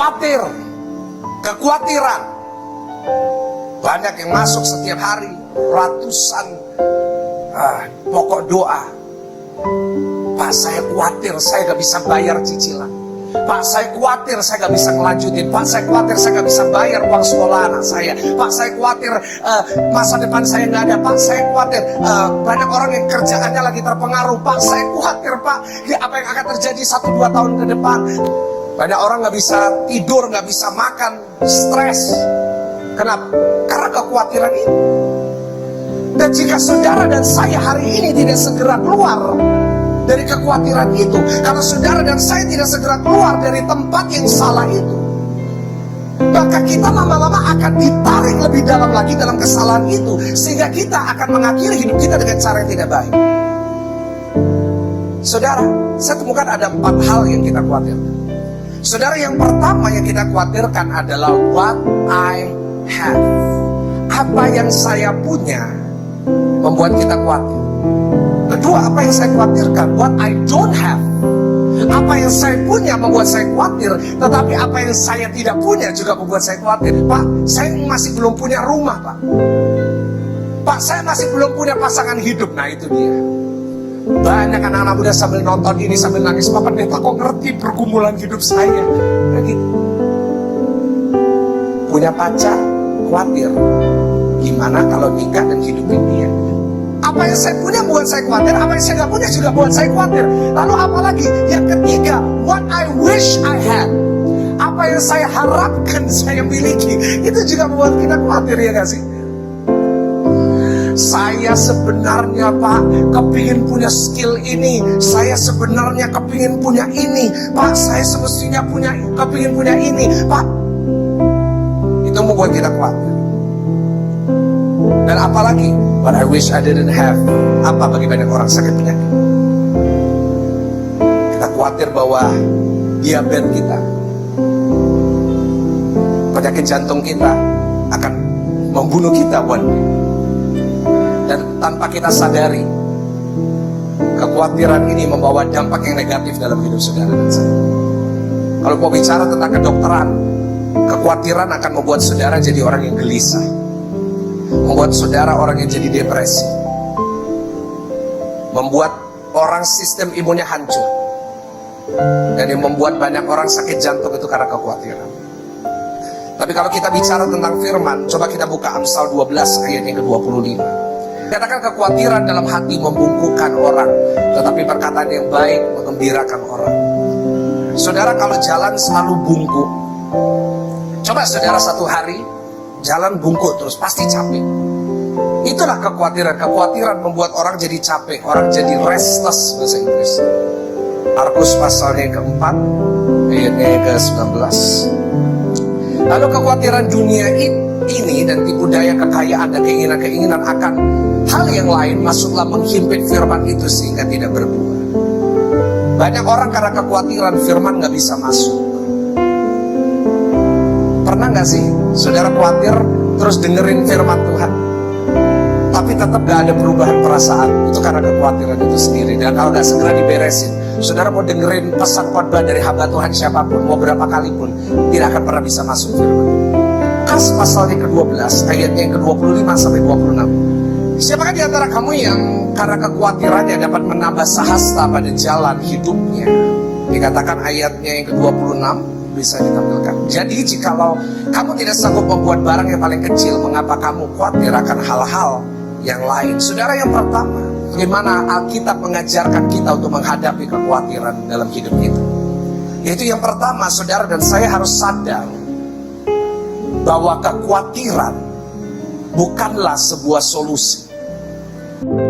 khawatir, kekhawatiran. Banyak yang masuk setiap hari, ratusan pokok doa. Pak, saya khawatir saya gak bisa bayar cicilan. Pak, saya khawatir saya gak bisa ngelanjutin. Pak, saya khawatir saya gak bisa bayar uang sekolah anak saya. Pak, saya khawatir masa depan saya gak ada. Pak, saya khawatir banyak orang yang kerjaannya lagi terpengaruh. Pak, saya khawatir Pak, apa yang akan terjadi 1-2 tahun ke depan. Banyak orang gak bisa tidur, gak bisa makan, stres. Kenapa? Karena kekhawatiran ini. Dan jika saudara dan saya hari ini tidak segera keluar dari kekhawatiran itu, kalau saudara dan saya tidak segera keluar dari tempat yang salah itu, maka kita lama-lama akan ditarik lebih dalam lagi dalam kesalahan itu, sehingga kita akan mengakhiri hidup kita dengan cara yang tidak baik. Saudara, saya temukan ada 4 hal yang kita khawatirkan. Saudara, yang pertama yang kita khawatirkan adalah what I have. Apa yang saya punya membuat kita khawatir. Kedua, apa yang saya khawatirkan, what I don't have. Apa yang saya punya membuat saya khawatir, tetapi apa yang saya tidak punya juga membuat saya khawatir. Pak, saya masih belum punya rumah, Pak. Pak, saya masih belum punya pasangan hidup. Nah, itu dia. Banyak anak-anak muda sambil nonton ini sambil nangis, Pak Pendeta kok ngerti pergumulan hidup saya. Begitu. Punya pacar, khawatir. Gimana kalau nikah dan hidupin dia? Apa yang saya punya buat saya khawatir, apa yang saya nggak punya juga buat saya khawatir. Lalu apalagi yang ketiga, what I wish I had. Apa yang saya harapkan saya miliki, itu juga membuat kita khawatir, ya nggak sih? Saya sebenarnya Pak kepingin punya skill ini. Saya sebenarnya kepingin punya ini. Pak, saya semestinya kepingin punya ini. Pak, itu membuat kita khawatir. Dan apalagi, but I wish I didn't have. Apa bagi banyak orang sakit penyakit? Kita khawatir bahwa diabetes kita, penyakit jantung kita akan membunuh kita one day. Dan tanpa kita sadari, kekhawatiran ini membawa dampak yang negatif dalam hidup saudara dan saya. Kalau mau bicara tentang kedokteran, kekhawatiran akan membuat saudara jadi orang yang gelisah, membuat saudara orang yang jadi depresi, membuat orang sistem imunnya hancur, dan yang membuat banyak orang sakit jantung itu karena kekhawatiran. Tapi kalau kita bicara tentang firman, coba kita buka Amsal 12 ayat yang ke-25. Katakan kekhawatiran dalam hati membungkukkan orang, tetapi perkataan yang baik menggembirakan orang. Saudara, kalau jalan selalu bungkuk, coba saudara satu hari jalan bungkuk terus, pasti capek. Itulah kekhawatiran. Kekhawatiran membuat orang jadi capek, orang jadi restless bahasa Inggris. Markus pasalnya yang keempat, ayatnya yang ke-19. Lalu kekhawatiran dunia ini dan tipu daya kekayaan dan keinginan-keinginan akan hal yang lain masuklah menghimpit firman itu sehingga tidak berbuah. Banyak orang karena kekhawatiran firman gak bisa masuk. Pernah gak sih saudara khawatir terus dengerin firman Tuhan, tapi tetap gak ada perubahan perasaan? Itu karena kekhawatiran itu sendiri. Dan kalau gak segera diberesin, saudara mau dengerin pesan khotbah dari hamba Tuhan siapapun, mau berapa kali pun, tidak akan pernah bisa masuk firman. Kas pasalnya ke-12 ayatnya yang ke-25 sampai 26. Siapakah di antara kamu yang karena kekhawatirannya dapat menambah sahasta pada jalan hidupnya? Dikatakan ayatnya yang ke-26 bisa ditampilkan. Jadi jikalau kamu tidak sanggup membuat barang yang paling kecil, mengapa kamu khawatir akan hal-hal yang lain? Saudara, yang pertama, bagaimana Alkitab mengajarkan kita untuk menghadapi kekhawatiran dalam hidup kita? Yaitu yang pertama, saudara dan saya harus sadar bahwa kekhawatiran bukanlah sebuah solusi.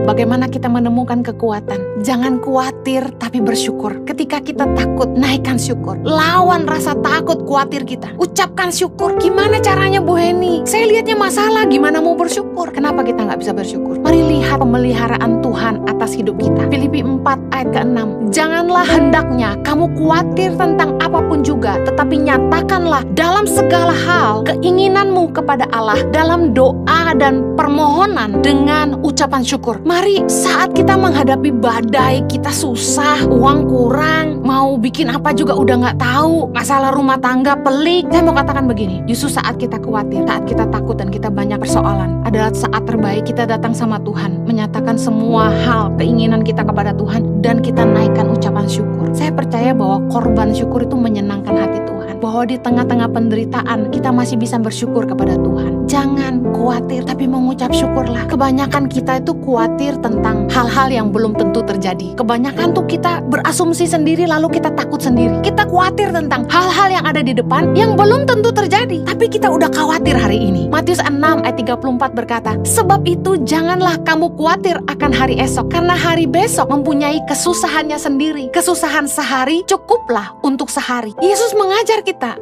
Bagaimana kita menemukan kekuatan? Jangan khawatir tapi bersyukur. Ketika kita takut, naikkan syukur. Lawan rasa takut, khawatir kita. Ucapkan syukur. Gimana caranya Bu Heni? Saya lihatnya masalah, gimana mau bersyukur? Kenapa kita nggak bisa bersyukur? Mari lihat pemeliharaan Tuhan atas hidup kita. Filipi 4 ayat ke-6. Janganlah hendaknya kamu khawatir tentang apapun juga, tetapi nyatakanlah dalam segala hal keinginanmu kepada Allah dalam doa dan permohonan dengan ucapan syukur. Mari saat kita menghadapi badai, kita susah, uang kurang, mau bikin apa juga udah nggak tahu, masalah rumah tangga pelik. Saya mau katakan begini, justru saat kita khawatir, saat kita takut dan kita banyak persoalan, adalah saat terbaik kita datang sama Tuhan, menyatakan semua hal keinginan kita kepada Tuhan, dan kita naikkan ucapan syukur. Saya percaya bahwa korban syukur itu menyenangkan hati Tuhan, bahwa di tengah-tengah penderitaan kita masih bisa bersyukur kepada Tuhan. Jangan khawatir, tapi mengucap syukurlah. Kebanyakan kita itu khawatir tentang hal-hal yang belum tentu terjadi. Kebanyakan tuh kita berasumsi sendiri, lalu kita takut sendiri. Kita khawatir tentang hal-hal yang ada di depan yang belum tentu terjadi, tapi kita udah khawatir hari ini. Matius 6 ayat 34 berkata, sebab itu janganlah kamu khawatir akan hari esok, karena hari besok mempunyai kesusahannya sendiri. Kesusahan sehari cukuplah untuk sehari. Yesus mengajar kita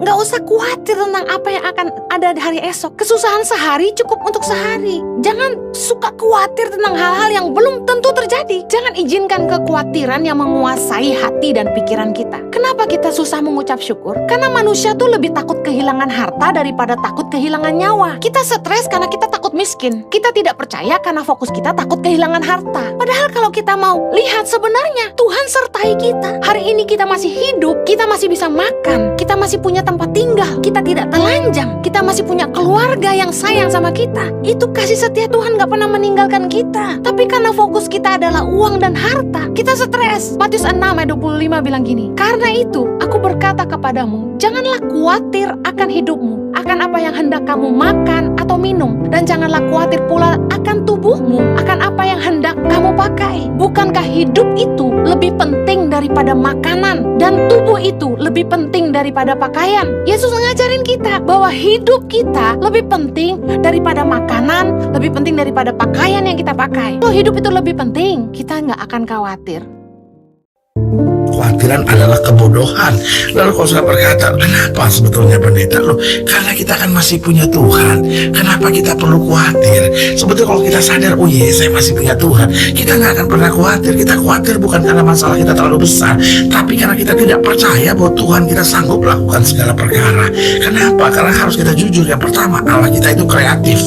nggak usah khawatir tentang apa yang akan ada di hari esok. Kesusahan sehari cukup untuk sehari. Jangan suka khawatir tentang hal-hal yang belum tentu terjadi. Jangan izinkan kekhawatiran yang menguasai hati dan pikiran kita. Kenapa kita susah mengucap syukur? Karena manusia tuh lebih takut kehilangan harta daripada takut kehilangan nyawa. Kita stres karena kita takut miskin. Kita tidak percaya karena fokus kita takut kehilangan harta. Padahal kalau kita mau lihat, sebenarnya Tuhan sertai kita. Hari ini kita masih hidup, kita masih bisa makan, kita masih punya tempat tinggal, kita tidak telanjang, kita masih punya keluarga yang sayang sama kita. Itu kasih setia Tuhan gak pernah meninggalkan kita. Tapi karena fokus kita adalah uang dan harta, kita stres. Matius 6 ayat 25 bilang gini, karena itu aku berkata kepadamu, janganlah khawatir akan hidupmu, akan apa yang hendak kamu makan atau minum, dan janganlah khawatir pula akan tubuhmu, akan apa yang hendak kamu pakai. Bukankah hidup itu lebih penting daripada makanan, dan tubuh itu lebih penting daripada pakaian? Yesus ngajarin kita bahwa hidup kita lebih penting daripada makanan, lebih penting daripada pakaian yang kita pakai. Kalau hidup itu lebih penting, kita nggak akan khawatir. Kekhawatiran adalah kebodohan. Lalu kalau saya berkata, kenapa sebetulnya pendeta? Loh, karena kita kan masih punya Tuhan. Kenapa kita perlu khawatir? Sebetulnya kalau kita sadar, oh iya saya masih punya Tuhan, kita nggak akan pernah khawatir. Kita khawatir bukan karena masalah kita terlalu besar, tapi karena kita tidak percaya bahwa Tuhan kita sanggup melakukan segala perkara. Kenapa? Karena harus kita jujur. Yang pertama, Allah kita itu kreatif.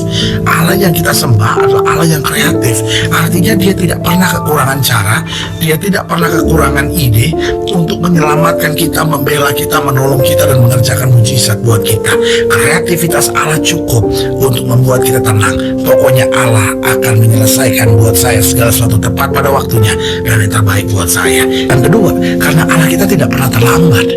Allah yang kita sembah adalah Allah yang kreatif. Artinya dia tidak pernah kekurangan cara, dia tidak pernah kekurangan ide untuk menyelamatkan kita, membela kita, menolong kita, dan mengerjakan mujizat buat kita. Kreativitas Allah cukup untuk membuat kita tenang. Pokoknya Allah akan menyelesaikan buat saya segala sesuatu tepat pada waktunya dan yang terbaik buat saya. Dan kedua, karena Allah kita tidak pernah terlambat,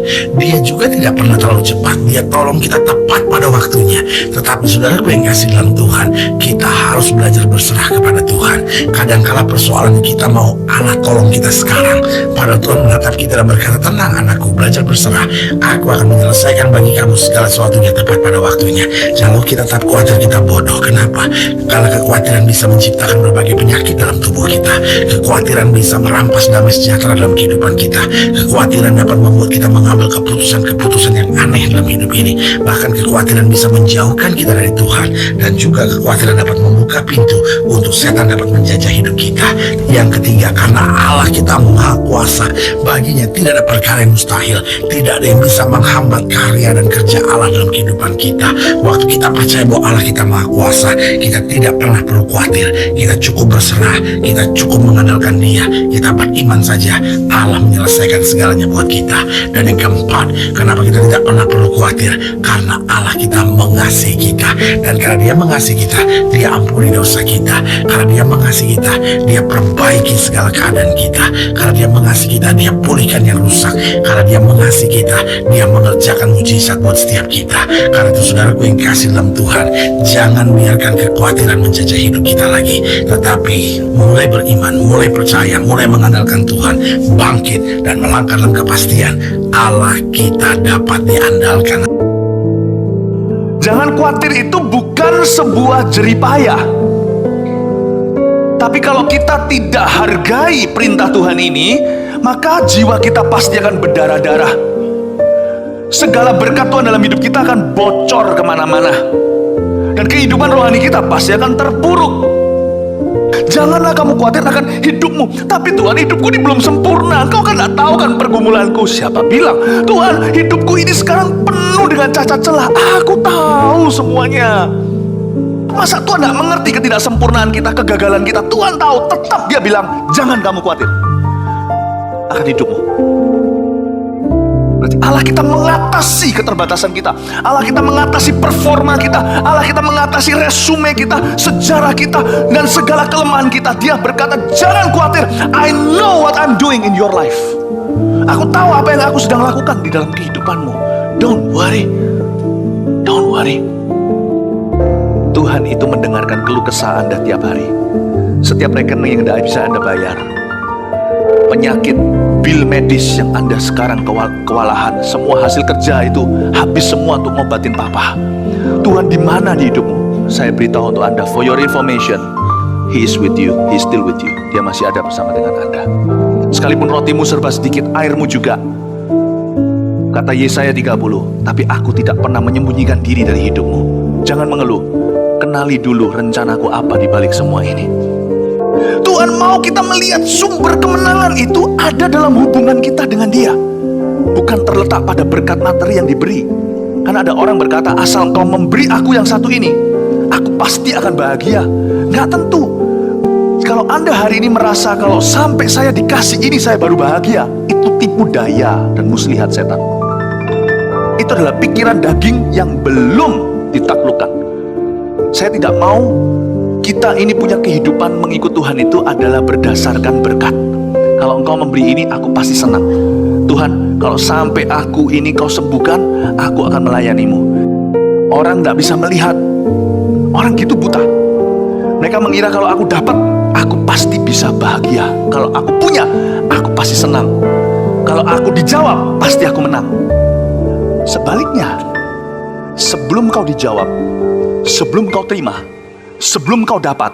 dia juga tidak pernah terlalu cepat. Dia tolong kita tepat pada waktunya. Tetapi saudara gue yang kasih dalam Tuhan, kita harus belajar berserah kepada Tuhan. Kadangkala persoalan kita mau Allah tolong kita sekarang, padahal Tuhan menatap kita dan berkata, tenang anakku, belajar berserah, aku akan menyelesaikan bagi kamu segala sesuatunya tepat pada waktunya. Kalau kita tetap khawatir, kita bodoh. Kenapa? Karena kekhawatiran bisa menciptakan berbagai penyakit dalam tubuh kita. Kekhawatiran bisa merampas damai sejahtera dalam kehidupan kita. Kekhawatiran dapat membuat kita mengambil keputusan-keputusan yang aneh dalam hidup ini. Bahkan kekhawatiran bisa menjauhkan kita dari Tuhan. Dan juga kekhawatiran dapat membuka pintu untuk setan dapat menjajah hidup kita. Yang ketiga, karena Allah kita Maha Kuasa, baginya tidak ada perkara yang mustahil. Tidak ada yang bisa menghambat karya dan kerja Allah dalam kehidupan kita. Waktu kita percaya bahwa Allah kita Maha Kuasa, kita tidak pernah perlu khawatir. Kita cukup berserah, kita cukup mengandalkan Dia. Kita beriman saja, Allah menyelesaikan segalanya buat kita. Dan yang keempat, kenapa kita tidak pernah perlu khawatir? Karena Allah kita mengasihi kita. Dan karena Dia mengasihi kita, Dia ampuni dosa kita. Karena Dia mengasihi kita, Dia perbaiki segala keadaan kita. Karena Dia mengasihi kita, Dia pulihkan yang rusak. Karena Dia mengasihi kita, Dia mengerjakan mujizat buat setiap kita. Karena itu saudaraku yang kasih dalam Tuhan, jangan biarkan kekhawatiran menjajah hidup kita lagi. Tetapi mulai beriman, mulai percaya, mulai mengandalkan Tuhan, bangkit dan melangkah dalam kepastian Allah kita dapat diandalkan. Jangan khawatir itu bukan sebuah jeripaya. Tapi kalau kita tidak hargai perintah Tuhan ini, maka jiwa kita pasti akan berdarah-darah. Segala berkat Tuhan dalam hidup kita akan bocor kemana-mana. Dan kehidupan rohani kita pasti akan terpuruk. Janganlah kamu khawatir akan hidupmu. Tapi Tuhan, hidupku ini belum sempurna. Kau kan tidak tahu kan pergumulanku. Siapa bilang? Tuhan, hidupku ini sekarang penuh dengan cacat celah. Aku tahu semuanya. Masa Tuhan gak mengerti ketidaksempurnaan kita, kegagalan kita? Tuhan tahu, tetap dia bilang, jangan kamu khawatir akan hidupmu. Berarti Allah kita mengatasi keterbatasan kita, Allah kita mengatasi performa kita, Allah kita mengatasi resume kita, sejarah kita, dan segala kelemahan kita. Dia berkata, jangan khawatir, I know what I'm doing in your life. Aku tahu apa yang aku sedang lakukan di dalam kehidupanmu. Don't worry. Don't worry. Tuhan itu mendengarkan keluh kesah Anda tiap hari. Setiap rekening yang tidak bisa Anda bayar, penyakit, bil medis yang Anda sekarang kewalahan, semua hasil kerja itu habis semua untuk ngobatin papa. Tuhan di mana di hidupmu? Saya beritahu untuk Anda, for your information, He is with you, He is still with you. Dia masih ada bersama dengan Anda. Sekalipun rotimu serba sedikit, airmu juga. Kata Yesaya 30, tapi aku tidak pernah menyembunyikan diri dari hidupmu. Jangan mengeluh, kenali dulu rencanaku apa di balik semua ini. Tuhan mau kita melihat sumber kemenangan itu ada dalam hubungan kita dengan Dia, bukan terletak pada berkat materi yang diberi. Karena ada orang berkata, asal kau memberi aku yang satu ini, aku pasti akan bahagia. Nggak tentu. Kalau Anda hari ini merasa kalau sampai saya dikasih ini saya baru bahagia, itu tipu daya dan muslihat setan. Itu adalah pikiran daging yang belum ditaklukkan. Saya tidak mau kita ini punya kehidupan mengikut Tuhan itu adalah berdasarkan berkat. Kalau engkau memberi ini, aku pasti senang. Tuhan, kalau sampai aku ini kau sembuhkan, aku akan melayanimu. Orang gak bisa melihat. Orang gitu buta. Mereka mengira kalau aku dapat, aku pasti bisa bahagia. Kalau aku punya, aku pasti senang. Kalau aku dijawab, pasti aku menang. Sebaliknya, sebelum kau dijawab, sebelum kau terima, sebelum kau dapat,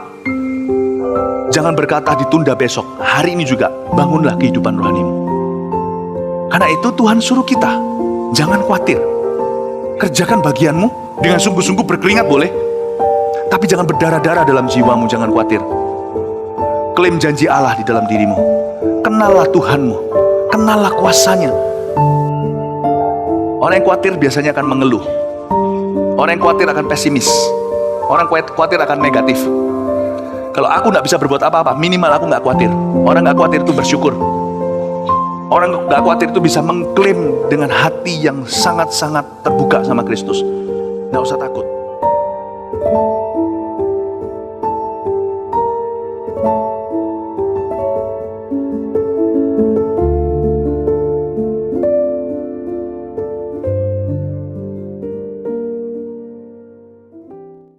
jangan berkata ditunda besok. Hari ini juga bangunlah kehidupan rohanimu. Karena itu Tuhan suruh kita, jangan khawatir. Kerjakan bagianmu dengan sungguh-sungguh, berkeringat boleh, tapi jangan berdarah-darah dalam jiwamu. Jangan khawatir. Klaim janji Allah di dalam dirimu. Kenallah Tuhanmu, kenallah kuasanya. Orang yang khawatir biasanya akan mengeluh. Orang yang khawatir akan pesimis. Orang khawatir akan negatif. Kalau aku gak bisa berbuat apa-apa, minimal aku gak khawatir. Orang gak khawatir itu bersyukur. Orang gak khawatir itu bisa mengklaim dengan hati yang sangat-sangat terbuka sama Kristus. Gak usah takut.